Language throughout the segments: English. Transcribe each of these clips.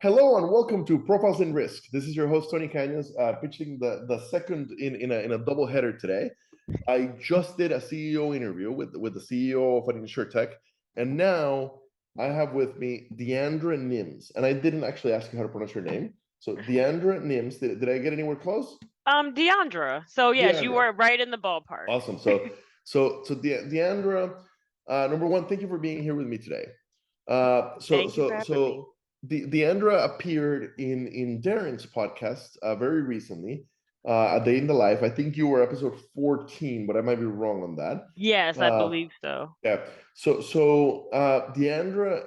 Hello and welcome to Profiles in Risk. This is your host Tony Cañas, pitching the second in a double header today. I just did a CEO interview with the CEO of an insurtech, and now I have with me Diandra Nims. And I didn't actually ask you how to pronounce your name. So Diandra Nims, did I get anywhere close? Diandra. So yes, you Diandra. were right in the ballpark. Awesome. Diandra, number one, thank you for being here with me today. Thank you for having me. Diandra appeared in Darren's podcast very recently, A Day in the Life. I think you were episode 14, but I might be wrong on that. Yes, I believe so. Yeah. Diandra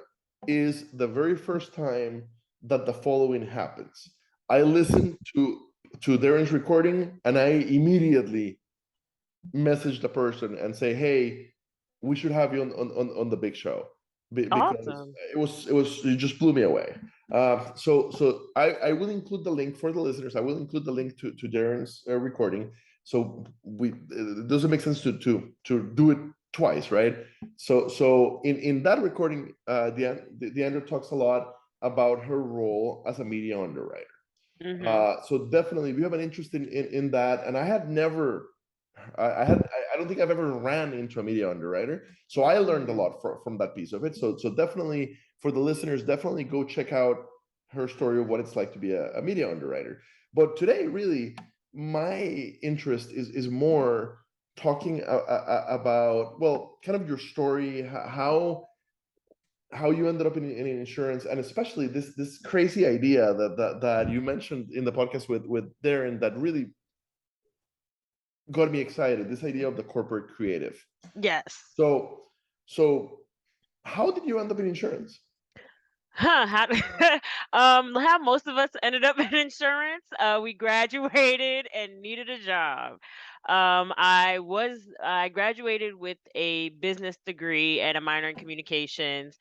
is the very first time that the following happens. I listened to Darren's recording, and I immediately message the person and say, hey, we should have you on the big show, because Awesome. it just blew me away. So I will include the link for the listeners. I will include the link to Darren's recording. So it doesn't make sense to do it twice, right? So in that recording, Diandra talks a lot about her role as a media underwriter. So definitely, if you have an interest in that, and I had never, I don't think I've ever ran into a media underwriter, so I learned a lot from that piece of it. So definitely for the listeners, definitely go check out her story of what it's like to be a media underwriter. But today, really, my interest is more talking about, well, kind of your story, how you ended up in insurance, and especially this crazy idea that you mentioned in the podcast with Darren that really got me excited. This idea of the corporate creative. Yes. So how did you end up in insurance? How how most of us ended up in insurance. We graduated and needed a job. I graduated with a business degree and a minor in communications.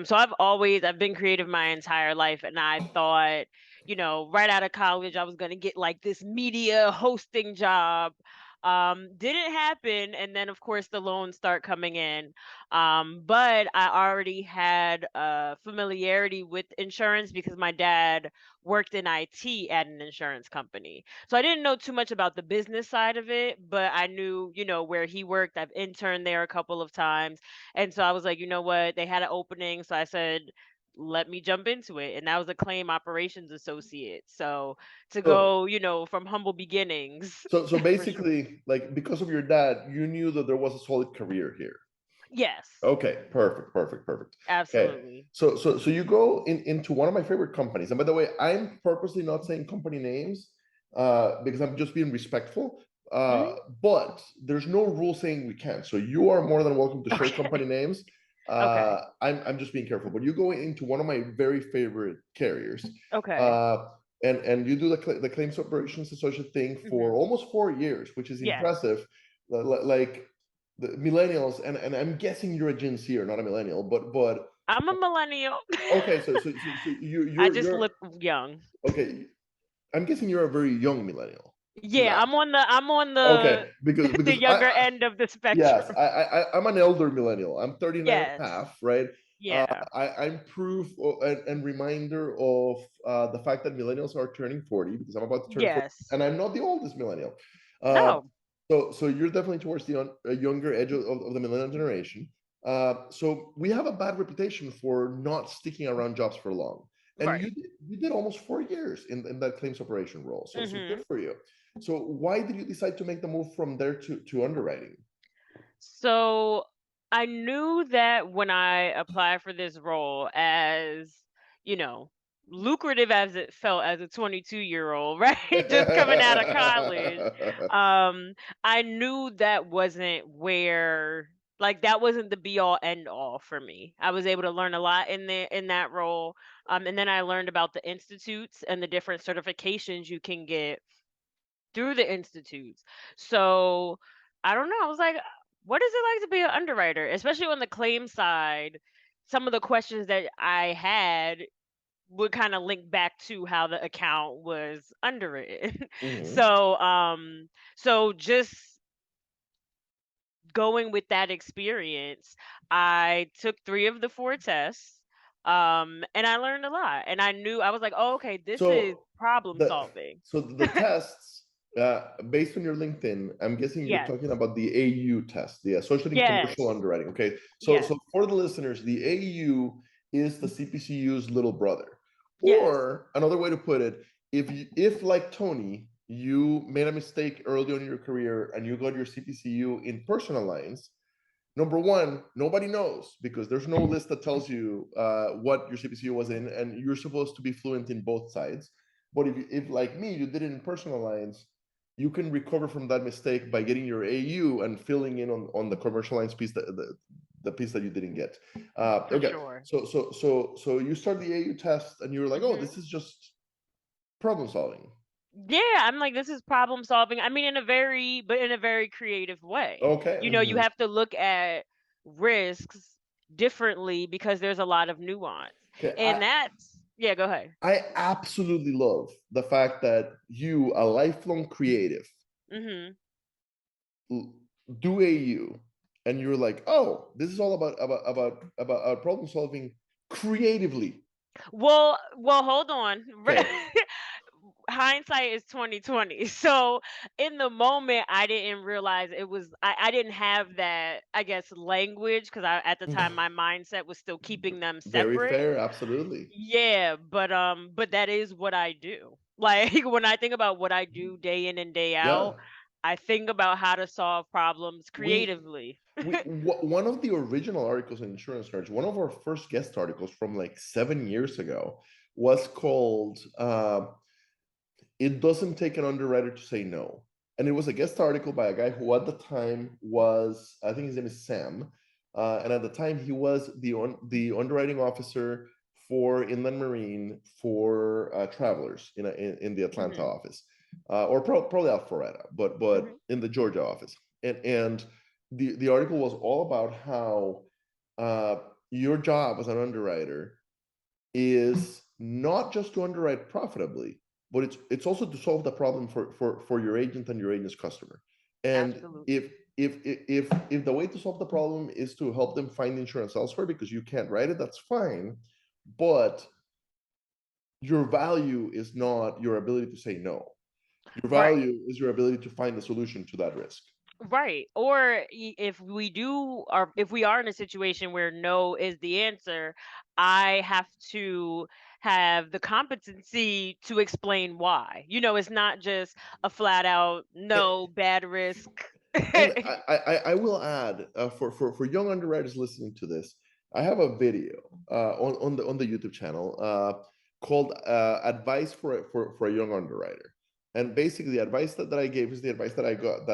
So I've been creative my entire life, and I thought, right out of college I was gonna get like this media hosting job. Didn't happen, and then of course the loans start coming in. But I already had familiarity with insurance because my dad worked in IT at an insurance company. So I didn't know too much about the business side of it, but I knew, where he worked. I've interned there a couple of times. And so I was like, you know what? They had an opening. So I said, let me jump into it. And that was a claim operations associate. So to So go, from humble beginnings. so For sure. basically, like, because of your dad, you knew that there was a solid career here. Yes, Okay, perfect. Okay, absolutely. so you go into one of my favorite companies, and by the way, I'm purposely not saying company names because I'm just being respectful. Hmm. But there's no rule saying we can't. So you are more than welcome to share company Okay. names. Okay. I'm just being careful. But you go into one of my very favorite carriers, Okay. uh, and you do the claims operations associate thing for Hmm. almost 4 years, which is Yes. impressive. Like the millennials, and I'm guessing you're a Gen Z or not a millennial, but I'm a millennial. okay, so I you're just you're look young. okay. I'm guessing you're a very young millennial. Yeah, I'm on the Okay, because the younger end of the yes, spectrum. I'm an elder millennial. I'm 39 and a Yes. half, right? Yeah. I'm proof and reminder of the fact that millennials are turning 40, because I'm about to turn 40, Yes. and I'm not the oldest millennial. Uh, No. so you're definitely towards the younger edge of the millennial generation. So we have a bad reputation for not sticking around jobs for long. And Right. you did almost 4 years in that claims operation role. So good Mhm. for you. So why did you decide to make the move from there to underwriting? So I knew that when I applied for this role, as you know, lucrative as it felt as a 22-year-old, right? Just coming out of college. Um, I knew that wasn't where, like, that wasn't the be all end all for me. I was able to learn a lot in that role. And then I learned about the institutes and the different certifications you can get through the institutes. So I don't know. I was like, what is it like to be an underwriter, especially on the claim side? Some of the questions that I had would kind of link back to how the account was underwritten. Mhm. So just going with that experience, I took 3 of the 4 tests. And I learned a lot, and I was like, oh, okay, this is So problem the solving. the tests, based on your LinkedIn, I'm guessing you're Yes. talking about the AU test, the Associate in Yes. Commercial Underwriting. Okay, Yes. so for the listeners, the AU is the CPCU's little brother, Yes. or another way to put it, if like Tony, you made a mistake early on in your career and you got your CPCU in personal lines. Number one, nobody knows because there's no list that tells you what your CPCU was in, and you're supposed to be fluent in both sides. But if like me, you did it in personal lines, you can recover from that mistake by getting your AU and filling in on the commercial lines piece, the piece that you didn't get. For Okay, sure. so you start the AU test, and you're like, oh, Hmm. this is just problem solving. Yeah, I'm like, this is problem solving. I mean, in a very creative way. Okay. You have to look at risks differently because there's a lot of nuance. Okay. And yeah, go ahead. I absolutely love the fact that you, a lifelong creative, Hmm. do AU, and you're like, oh, this is all about problem solving creatively. Well, hold on. Okay. Hindsight is 2020. So in the moment, I didn't realize I didn't have that, I guess, language because at the time my mindset was still keeping them Very separate. fair, absolutely. Yeah, but that is what I do. Like when I think about what I do day in and day out, Yeah. I think about how to solve problems We creatively. one of the original articles in Insurance Nerds, one of our first guest articles from like 7 years ago, was called "It Doesn't Take an Underwriter to Say No," and it was a guest article by a guy who at the time was, I think his name is Sam, and at the time he was the underwriting officer for Inland Marine for Travelers in the Atlanta Hmm. office, or probably Alpharetta, but Hmm. in the Georgia office, and the article was all about how your job as an underwriter is not just to underwrite profitably, but it's also to solve the problem for your agent and your agent's customer. And Absolutely. if the way to solve the problem is to help them find insurance elsewhere because you can't write it, that's fine. But your value is not your ability to say no. Your Right. value is your ability to find a solution to that risk. Right. Or if we are in a situation where no is the answer, I have to have the competency to explain why. It's not just a flat out no, bad risk. And I will add, for young underwriters listening to this, I have a video on the YouTube channel called "Advice for a Young Underwriter," and basically the advice that I gave is the advice that I got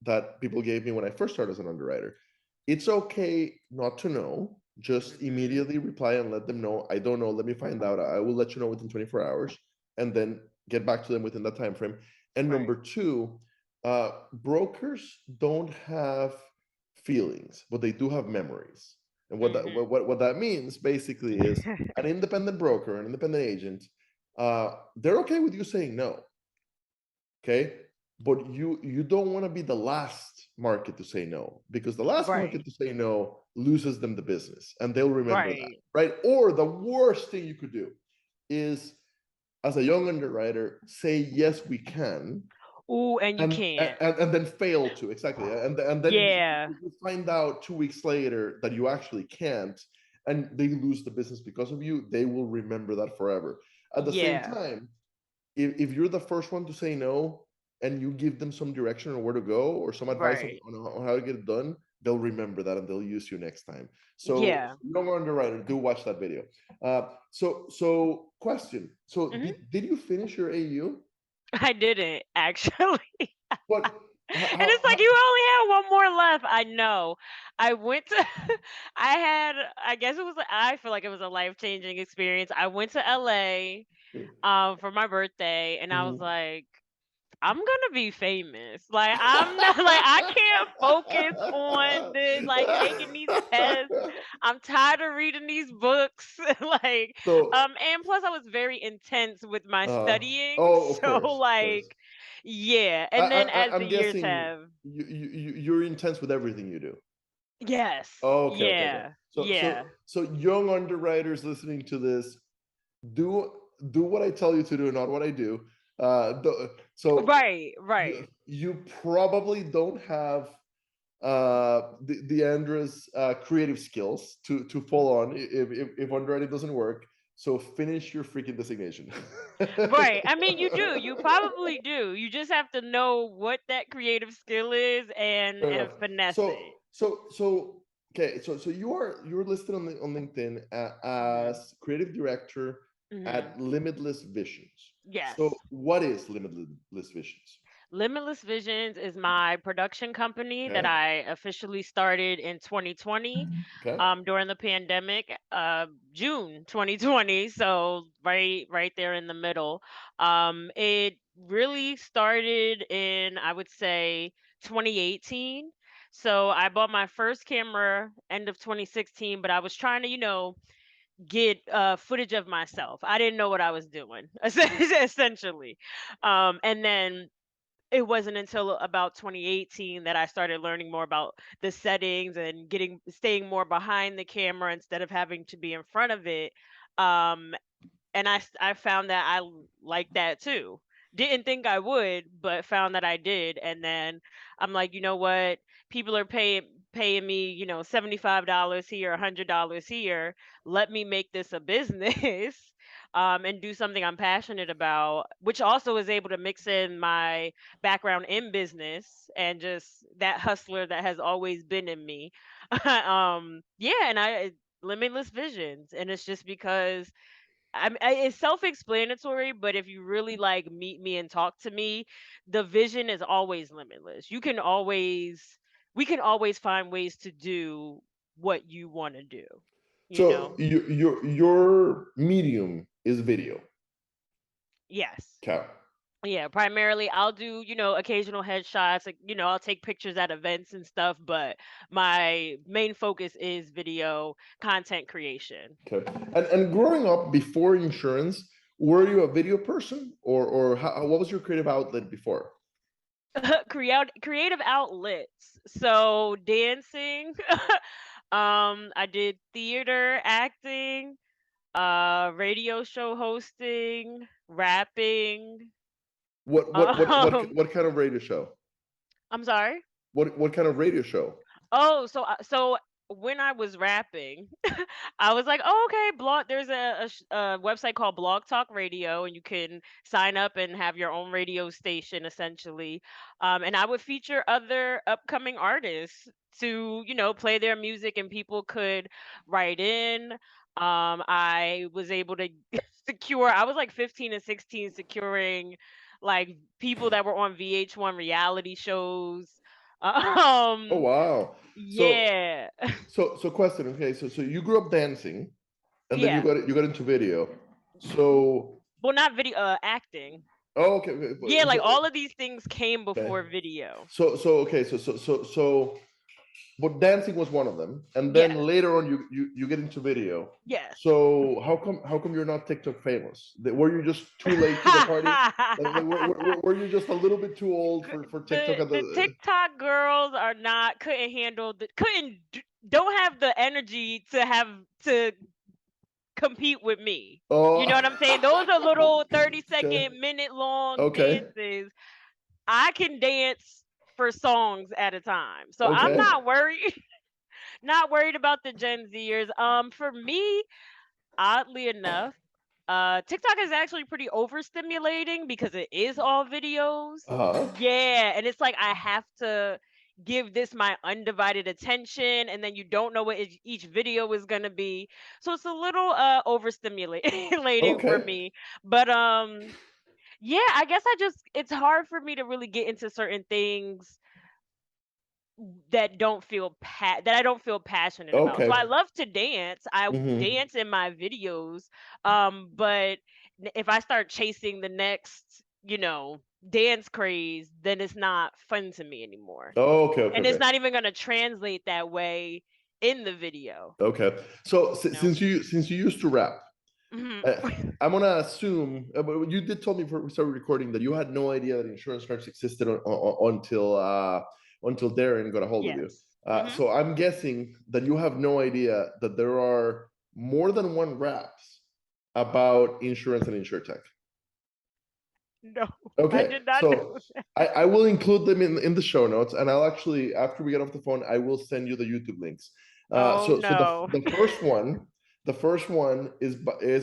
that people gave me when I first started as an underwriter. It's okay not to know. Just Mhm. immediately reply and let them know, I don't know. Let me find out. I will let you know within 24 hours, and then get back to them within that time frame. And Right. number two, brokers don't have feelings, but they do have memories. And Mhm. what that means basically is an independent broker, an independent agent, they're okay with you saying no, okay? But you don't want to be the last market to say no, because the last market Right. to say no loses them the business, and they'll remember that, Right. right? Or the worst thing you could do is, as a young underwriter, say yes, we can, Ooh, and you can't. and then fail to, exactly, and then Yeah. you find out 2 weeks later that you actually can't, and they lose the business because of you. They will remember that forever. At the same Yeah. time, if you're the first one to say no and you give them some direction on where to go or some advice Right. on how to get it done, they'll remember that and they'll use you next time. So Yeah. young underwriter, do watch that video. So question, so Mhm. did you finish your AU? I didn't actually. What, And it's like, how, "You only have one more left." I know. I went to I had I guess I feel like it was a life-changing experience. I went to LA, for my birthday, and I was Mhm. like, "I'm gonna be famous." Like, I'm not like, I can't focus on this, like, taking these tests. I'm tired of reading these books. Like, So, and plus I was very intense with my studying. oh, So, of course. like, yeah. And then as the I'm years guessing have you're intense with everything you do. Yes. Okay, okay, okay. Yeah. So Yeah. young underwriters listening to this, do what I tell you to do, not what I do. So Right. Right. you probably don't have Diandra's creative skills to fall on if underwriting doesn't work. So finish your freaking designation. Right. I mean, you do. You probably do. You just have to know what that creative skill is Fair and enough. finesse it. Okay. So you're listed on LinkedIn Mhm. as creative director Mhm. at Limitless Visions. So Yes. what is Limitless Visions? Limitless Visions is my production company that Okay. I officially started in 2020, Okay. during the pandemic, June 2020. So right there in the middle. It really started in, I would say, 2018. So I bought my first camera end of 2016, but I was trying to, get footage of myself. I didn't know what I was doing, essentially. And then it wasn't until about 2018 that I started learning more about the settings and staying more behind the camera instead of having to be in front of it. Um, and I found that like that too. Didn't think I would, but found that I did. And then I'm like, you know what? People are paying me, $75 here, $100 here. Let me make this a business, and do something I'm passionate about, which also is able to mix in my background in business and just that hustler that has always been in me. Yeah, and limitless visions, and it's just because it's self-explanatory, but if you really like meet me and talk to me, the vision is always limitless. We can always find ways to do what you want to do, you So know? your medium is video. Yes. Okay. Yeah, primarily I'll do, occasional headshots, like, I'll take pictures at events and stuff, but my main focus is video content creation. Okay. And growing up before insurance, were you a video person, or what was your creative outlet before? Creative outlets. So dancing, I did theater, acting, radio show hosting, rapping. Um, What kind of radio show? I'm sorry. What kind of radio show? Oh, so when I was rapping, I was like, "Oh, okay, blog." There's a website called Blog Talk Radio, and you can sign up and have your own radio station, essentially. And I would feature other upcoming artists to, play their music, and people could write in. I was able to secure. I was like 15 and 16, securing like people that were on VH1 reality shows. Oh Um, wow. So yeah. question. Okay, so you grew up dancing, and then Yeah. you got into video. So Well, not video, acting. oh, okay, Yeah, like so all of these things came okay. before video. Okay, but dancing was one of them, and then Yes. later on you get into video. Yes. So how come you're not TikTok famous? Were you just too late to the party? Were you just a little bit too old for TikTok at The the? TikTok girls are not couldn't handle the couldn't d- don't have the energy to compete with me. You know Oh, what I'm saying? Those are little 30 okay, second, minute long okay, dances. I can dance for songs at a time. So I'm okay, not worried. Not worried about the Gen Zers. For me, oddly enough, TikTok is actually pretty overstimulating because it is all videos. uh-huh, Yeah, and it's like I have to give this my undivided attention, and then you don't know what each video is gonna be. So it's a little overstimulating for okay, me. But yeah, I guess it's hard for me to really get into certain things that I don't feel passionate about. So okay. I love to dance. I Hmm. dance in my videos. But if I start chasing the next, dance craze, then it's not fun to me anymore. Okay, okay, And it's okay. not even going to translate that way in the video, Okay. So you know. since you used to rap, Mhm. uh, I'm gonna assume, but you did tell me before we started recording that you had no idea that insurance terms existed until Darren got a hold of Yes. you. So I'm guessing that you have no idea that there are more than one raps about insurance and insurtech. No, Okay, I did not so know that. I will include them in the show notes, and I'll actually, after we get off the phone, I will send you the YouTube links. So No. the first one is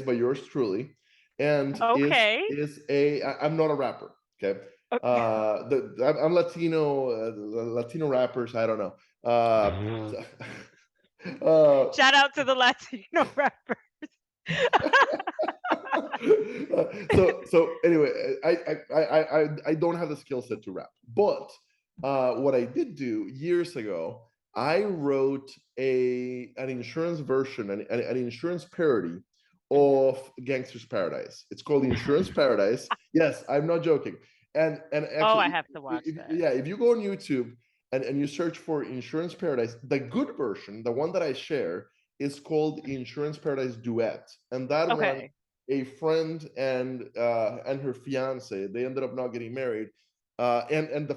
by yours truly, and Okay. I'm not a rapper. Okay, I'm Latino, Latino rappers. I don't know. Shout out to the Latino rappers. So anyway, I don't have the skill set to rap, but what I did do years ago, I wrote an insurance version, an insurance parody of Gangster's Paradise. It's called Insurance Paradise. Yes, I'm not joking. And Oh, I actually, have to watch that. yeah, if you go on YouTube and you search for Insurance Paradise, the good version, the one that I share, is called Insurance Paradise Duet, and that one, Okay. a friend and her fiance, they ended up not getting married, and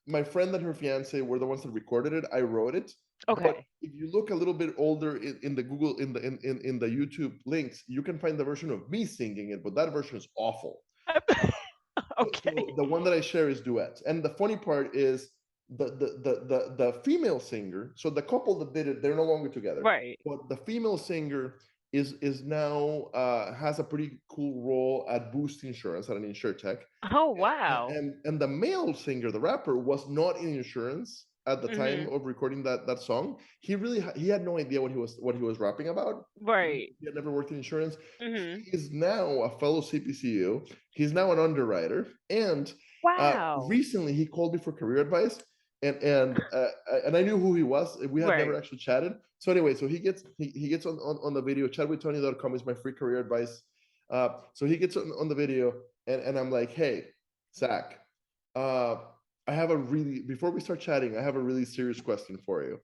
my friend and her fiance were the ones that recorded it. I wrote it, but Okay. if you look a little bit older in the Google in the YouTube links, you can find the version of me singing it, but that version is awful. Okay. So the one that I share is duets, and the funny part is the female singer. So the couple that did it, they're no longer together. Right. But the female singer is now has a pretty cool role at Boost Insurance at an insurtech. Oh, wow. And the male singer, the rapper, was not in insurance at the time of recording that song. He had no idea what he was rapping about. Right. He had never worked in insurance. Mm-hmm. He's now a fellow CPCU. He's now an underwriter, and Wow. recently he called me for career advice, and I knew who he was. We had never Right. actually chatted. So anyway, so he gets on the video. Chatwithtony.com is my free career advice. So he gets on the video, and I'm like, hey, Zach, I have before we start chatting, I have a really serious question for you.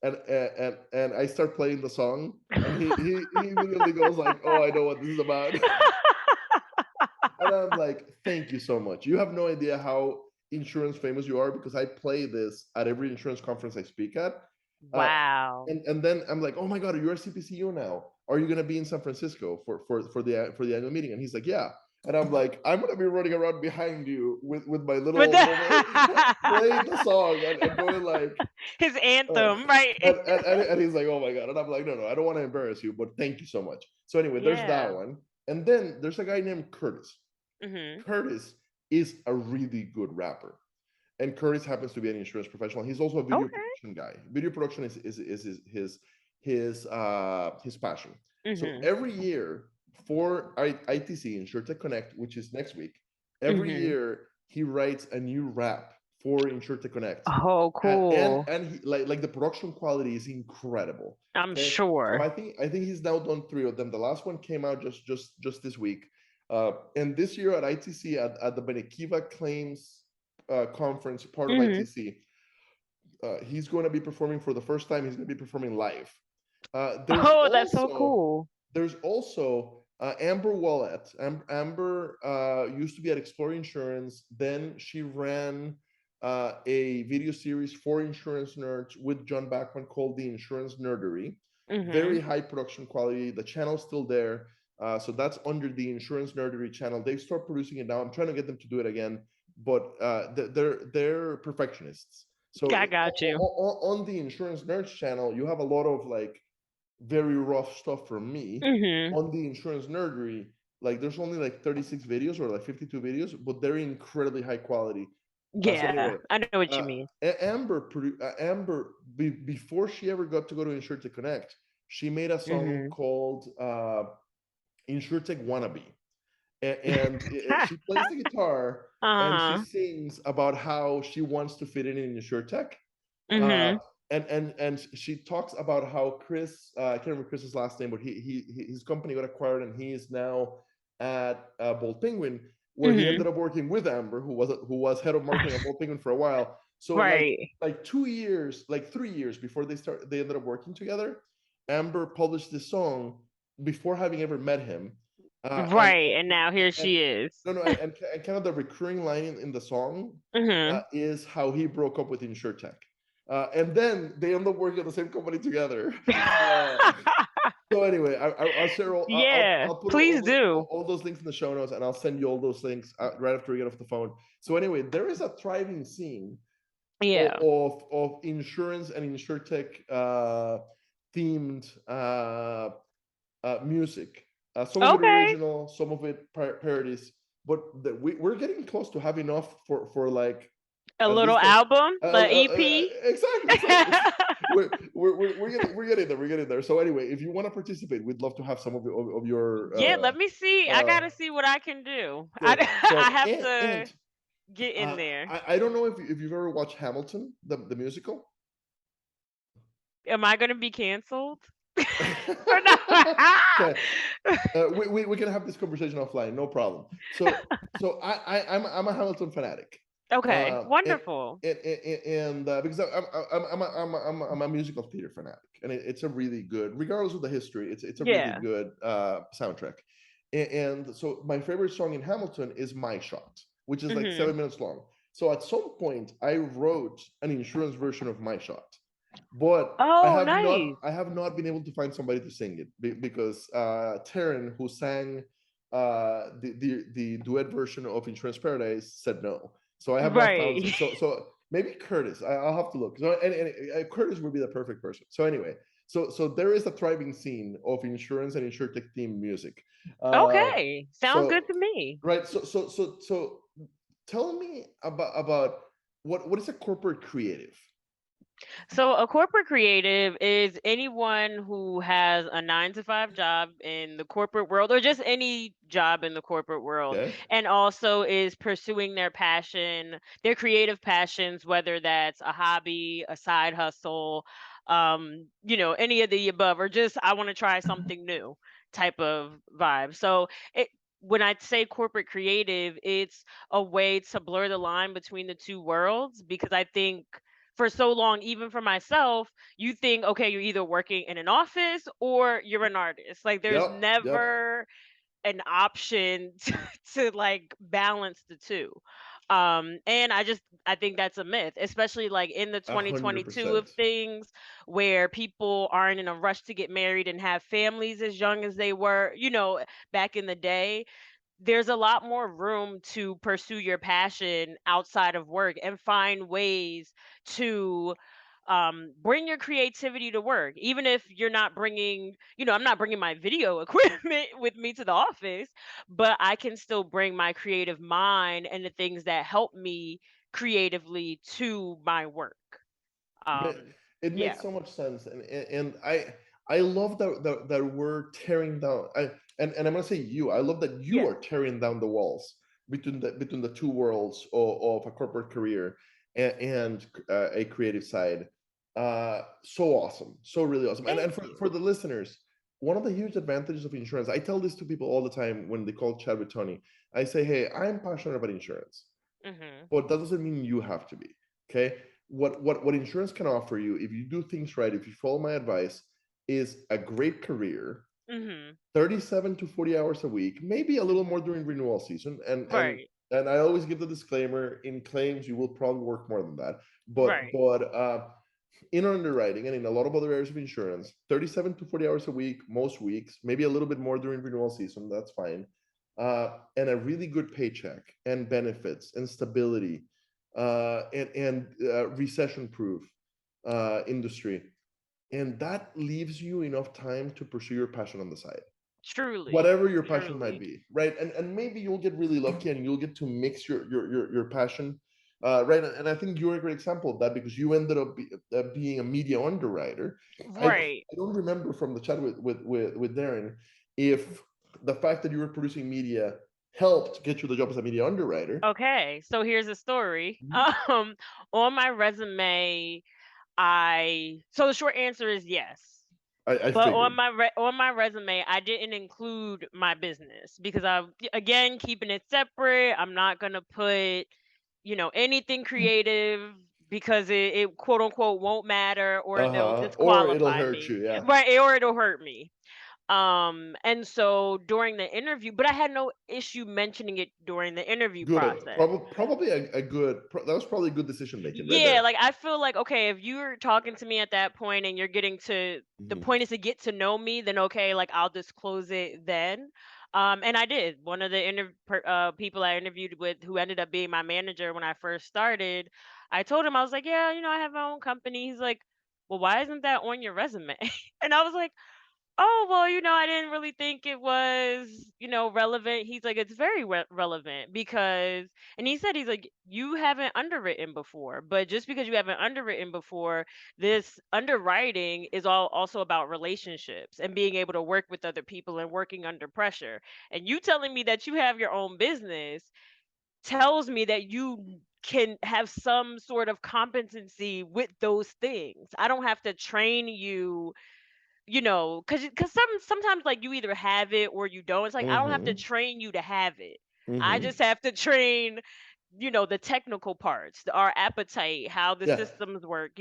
And I start playing the song, and he immediately goes like, oh, I know what this is about. And I'm like, thank you so much. You have no idea how insurance famous you are, because I play this at every insurance conference I speak at. Wow. And then I'm like, oh my God, you're a CPCU now. Are you gonna be in San Francisco for the annual meeting? And he's like, yeah. And I'm like, I'm gonna be running around behind you with my little playing the song and going like his anthem, right? And he's like, oh my God. And I'm like, no, I don't want to embarrass you, but thank you so much. So anyway, there's that one. And then there's a guy named Curtis. Curtis is a really good rapper. And Curtis happens to be an insurance professional. He's also a video production guy. Video production is his passion. So every year for ITC, InsurTech Connect, which is next week, every year he writes a new rap for InsurTech Connect. Oh, cool. And he, like the production quality is incredible. I'm sure. So I think he's now done 3 of them. The last one came out just this week. And this year at ITC, at the Benekiva Claims conference, part of ITC, he's going to be performing for the first time. He's going to be performing live. That's so cool. There's also Amber Wallet. Amber used to be at Explore Insurance. Then she ran a video series for insurance nerds with John Bachman called The Insurance Nerdery. Very high production quality. The channel's still there. So that's under the Insurance Nerdery channel. They've started producing it now. I'm trying to get them to do it again, but they're perfectionists. So I got you. On the Insurance Nerds channel, you have a lot of like very rough stuff from me. On the Insurance Nerdery, like there's only like 36 videos or like 52 videos, but they're incredibly high quality. Yeah, so anyway, I know what you mean. Amber, before she ever got to go to InsurTech Connect, she made a song called InsurTech Wannabe. And she plays the guitar and she sings about how she wants to fit in InsurTech. And she talks about how Chris, I can't remember Chris's last name, but his company got acquired and he is now at Bold Penguin, where he ended up working with Amber, who was head of marketing at Bold Penguin for a while. So like 2 years, like 3 years before they ended up working together, Amber published this song before having ever met him. And now here she is. And kind of the recurring line in the song is how he broke up with InsurTech. And then they end up working at the same company together. So anyway, I'll share Yeah, I'll put please do. all those links in the show notes, and I'll send you all those links right after we get off the phone. So anyway, there is a thriving scene Yeah. of insurance and insurtech themed music. Some of it Okay. original, some of it parodies, but we're getting close to have enough for like A at little least album, the EP. exactly. We're getting there. We're getting there. So anyway, if you want to participate, we'd love to have some of your Yeah, let me see. I uh, gotta see what I can do. so I so have to and get in there. I don't know if you've ever watched Hamilton, the musical. Am I gonna be canceled? Or no? Okay, we can have this conversation offline, no problem. So I'm a Hamilton fanatic, Okay, and wonderful. because I'm a musical theater fanatic, and it's a really good, regardless of the history, it's a really Yeah. good soundtrack. And so my favorite song in Hamilton is "My Shot," which is like Mhm. 7 minutes long. So at some point, I wrote an insurance version of "My Shot," but Oh, nice. I have not been able to find somebody to sing it because Taryn, who sang the duet version of Insurance Paradise, said no. So I have not found. Right. So maybe Curtis. I'll have to look. So Curtis would be the perfect person. So anyway, so there is a thriving scene of insurance and insurtech theme music. Uh, Okay, sounds so good to me. right. So tell me about what is a corporate creative? So a corporate creative is anyone who has a 9 to 5 job in the corporate world or just any job in the corporate world Okay. and also is pursuing their passion, their creative passions, whether that's a hobby, a side hustle, any of the above, or just I want to try something new type of vibe. So it when I say corporate creative, it's a way to blur the line between the two worlds because I think for so long, even for myself, you think, okay, you're either working in an office or you're an artist. Like there's Yep. never an option to like balance the two. And I think that's a myth, especially like in the A hundred 2022 of percent. things where people aren't in a rush to get married and have families as young as they were, back in the day. There's a lot more room to pursue your passion outside of work and find ways to bring your creativity to work even if you're not bringing I'm not bringing my video equipment with me to the office, but I can still bring my creative mind and the things that help me creatively to my work. um It yeah. makes so much sense, and I love that we're tearing down. And I'm gonna say you. I love that you Yeah. are tearing down the walls between the two worlds of a corporate career and a creative side. So awesome, so really awesome. And Thank for you. the listeners, one of the huge advantages of insurance, I tell this to people all the time when they call chat with Tony. I say, hey, I'm passionate about insurance, Mhm. but that doesn't mean you have to be. Okay. What insurance can offer you if you do things right, if you follow my advice, is a great career, Mhm. 37 to 40 hours a week, maybe a little Mhm. more during renewal season. Right. And I always give the disclaimer, in claims you will probably work more than that. But Right. in underwriting and in a lot of other areas of insurance, 37 to 40 hours a week, most weeks, maybe a little bit more during renewal season, that's fine. And a really good paycheck and benefits and stability and recession proof industry. And that leaves you enough time to pursue your passion on the side, Truly. whatever your passion might Truly. be, right? And maybe you'll get really lucky and you'll get to mix your passion, right? And I think you're a great example of that because you ended up being a media underwriter. Right. I don't remember from the chat with Darren if the fact that you were producing media helped get you the job as a media underwriter. Okay, so here's a story. On my resume, so the short answer is yes. I But on figured. my resume, I didn't include my business because again, keeping it separate. I'm not gonna put, anything creative because it quote unquote won't matter or they'll Or it'll disqualify hurt me. you, yeah. Right, or it'll hurt me. And so during the interview, but I had no issue mentioning it during the interview Good. process. Probably a good. That was probably good decision making right Yeah, there. like I feel like, okay, if you're talking to me at that point and you're getting to the Mhm. point is to get to know me, then okay, like I'll disclose it then. And I did. One of the people I interviewed with, who ended up being my manager when I first started, I told him, I was like, yeah, I have my own company. He's like, well, why isn't that on your resume? And I was like, oh, well, I didn't really think it was, relevant. He's like, it's very relevant because, and he said, he's like, you haven't underwritten before, but just because you haven't underwritten before, this underwriting is also about relationships and being able to work with other people and working under pressure. And you telling me that you have your own business tells me that you can have some sort of competency with those things. I don't have to train you, because sometimes, like, you either have it or you don't. It's like I don't have to Mhm. train you to have it. I Mhm. just have to train, the technical parts, our appetite, how the Yeah. systems work.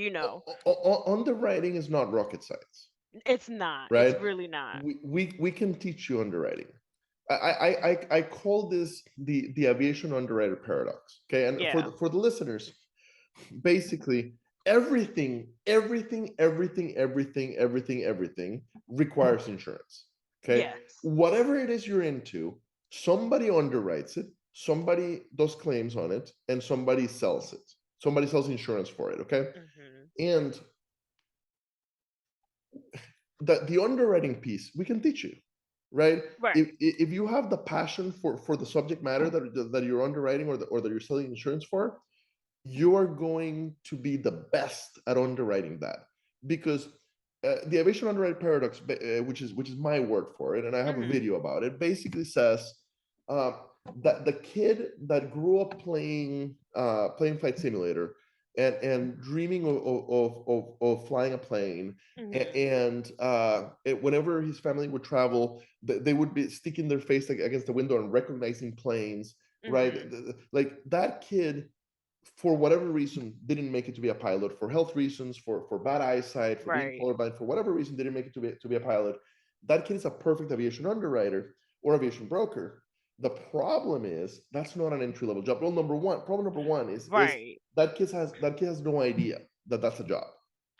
Underwriting is not rocket science, It's not. It's right? really not. We can teach you underwriting. I call this the aviation underwriter paradox. Okay, and Yeah. for the listeners, basically everything requires insurance. Okay, Yes. whatever it is you're into, somebody underwrites it, somebody does claims on it, and somebody sells it. Somebody sells insurance for it. Okay, Mhm. and the underwriting piece we can teach you, right? Right. If you have the passion for the subject matter that you're underwriting or that you're selling insurance for, you are going to be the best at underwriting that, because the aviation underwriting paradox, which is my word for it, and I have a Mhm. video about it, basically says uh, that the kid that grew up playing flight simulator and dreaming of flying a plane, Mhm. whenever his family would travel, they would be sticking their face against the window and recognizing planes, right? Mhm. Like that kid, for whatever reason, didn't make it to be a pilot, for health reasons, for bad eyesight, for being Right. colorblind, for whatever reason, didn't make it to be a pilot. That kid is a perfect aviation underwriter or aviation broker. The problem is that's not an entry level job. Well, problem number one is Right. that kid has no idea that that's a job,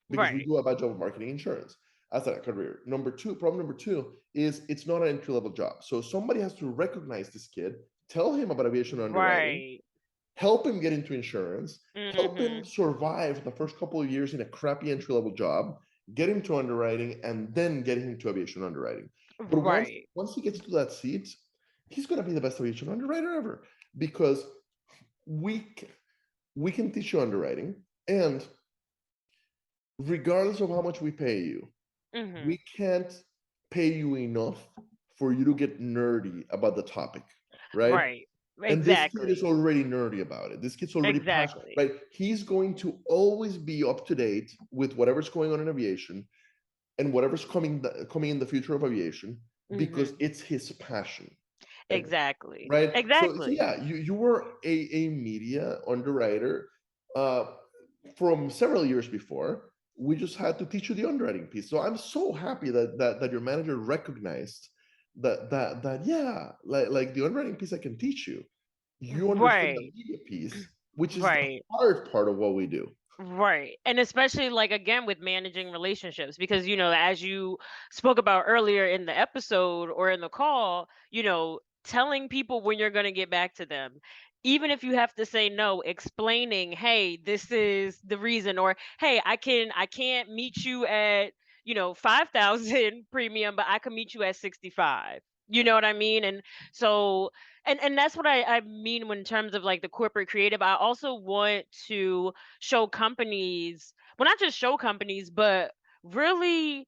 because we Right. do a bad job of marketing insurance as a career. Problem number two is it's not an entry level job. So somebody has to recognize this kid, tell him about aviation underwriting, Right. help him get into insurance, help him Mhm. survive the first couple of years in a crappy entry level job, get him to underwriting, and then get him to aviation underwriting. But once Right. once he gets to that seat, he's going to be the best aviation underwriter ever, because we we can teach you underwriting, and regardless of how much we pay you, we Mhm. can't pay you enough for you to get nerdy about the topic, right? Right. And this kid is Exactly. already nerdy about it. This kid's already passionate, Exactly. right? He's going to always be up to date with whatever's going on in aviation and whatever's coming in the future of aviation, because Mhm. it's his passion. And Exactly. right, so Exactly. yeah, you were a media underwriter uh, from several years before. We just had to teach you the underwriting piece. So I'm so happy that your manager recognized that yeah, like the underwriting piece I can teach you. You understood the Right. media piece, which is the Right. hard part of what we do. Right. And especially, like, again, with managing relationships, because as you spoke about earlier in the episode or in the call, telling people when you're going to get back to them, even if you have to say no, explaining, hey, this is the reason, or hey, I can't meet you at 5,000 premium, but I can meet you at 65. You know what I mean? And so, and that's what I mean when in terms of like the corporate creative. I also want to show companies, well, not just show companies, but really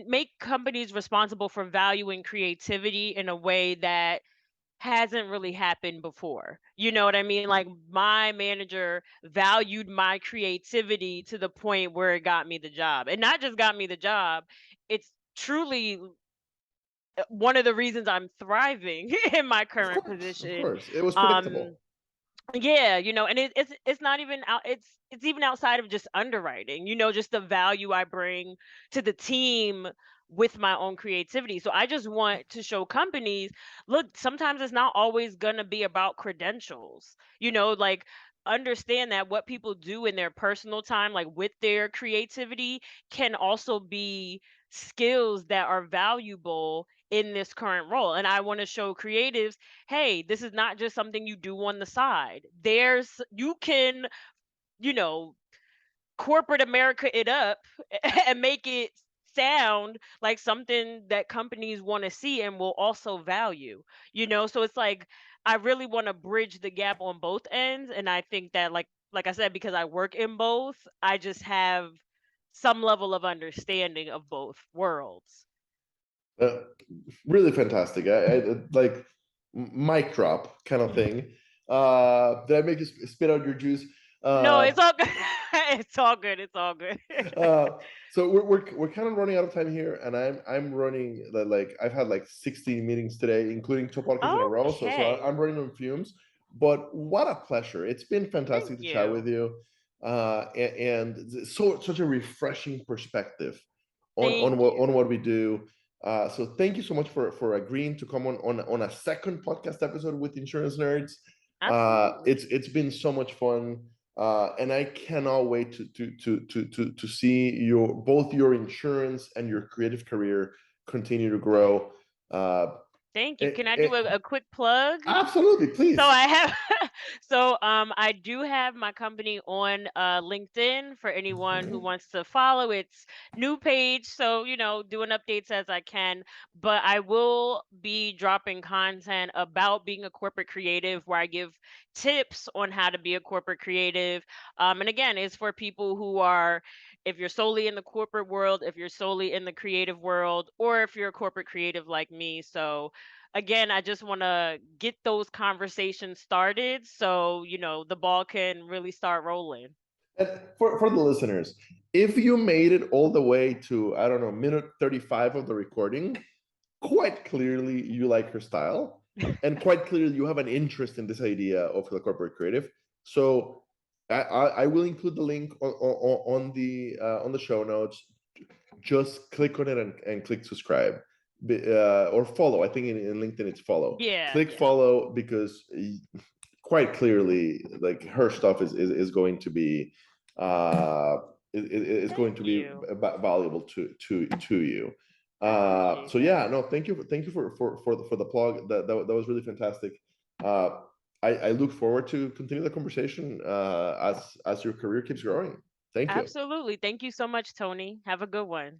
make companies responsible for valuing creativity in a way that hasn't really happened before. You know what I mean? Like, my manager valued my creativity to the point where it got me the job. And not just got me the job, it's truly one of the reasons I'm thriving in my current Of position. course, it was Um predictable. yeah, and it's not even out, it's even outside of just underwriting, just the value I bring to the team with my own creativity. So I just want to show companies, look, sometimes it's not always going to be about credentials. Like, understand that what people do in their personal time, like with their creativity, can also be skills that are valuable in this current role. And I want to show creatives, hey, this is not just something you do on the side. You can, you know, corporate America it up and make it sound like something that companies want to see and will also value. So it's like, I really want to bridge the gap on both ends, and I think that, like I said, because I work in both, I just have some level of understanding of both worlds. Uh, really fantastic. I like mic drop kind of thing. Did I make you spit out your juice? No, Uh, it's all good. It's all good. It's all good. so we're kind of running out of time here, and I'm running like I've had like 16 meetings today, including two podcasts in a row. So Okay. I'm running on fumes. But what a pleasure! It's been fantastic Thank to chat with you. you, and such a refreshing perspective Thank on you. what we do. So thank you so much for agreeing to come on a second podcast episode with Insurance Nerds. Absolutely. It's been so much fun. And I cannot wait to see both your insurance and your creative career continue to grow. Thank you. Eh, Can I do eh, a quick plug? Absolutely, So please. I have I do have my company on LinkedIn for anyone who wants to follow. It's new page, so doing updates as I can, but I will be dropping content about being a corporate creative where I give tips on how to be a corporate creative. And again, it's for people who are, if you're solely in the corporate world, if you're solely in the creative world, or if you're a corporate creative like me. So again, I just want to get those conversations started so, the ball can really start rolling. And for the listeners, if you made it all the way to, I don't know, minute 35 of the recording, quite clearly you like her style, and quite clearly you have an interest in this idea of the corporate creative. So I will include the link on the show notes. Just click on it and click subscribe, or follow. I think in LinkedIn it's follow. Yeah, Click yeah. follow, because quite clearly, like, her stuff is going to be is going Thank to be you. valuable to you. I appreciate So yeah, that. no, thank you for the plug. That was really fantastic. uh I look forward to continue the conversation as your career keeps growing. Thank you. Absolutely. Thank you so much, Tony. Have a good one.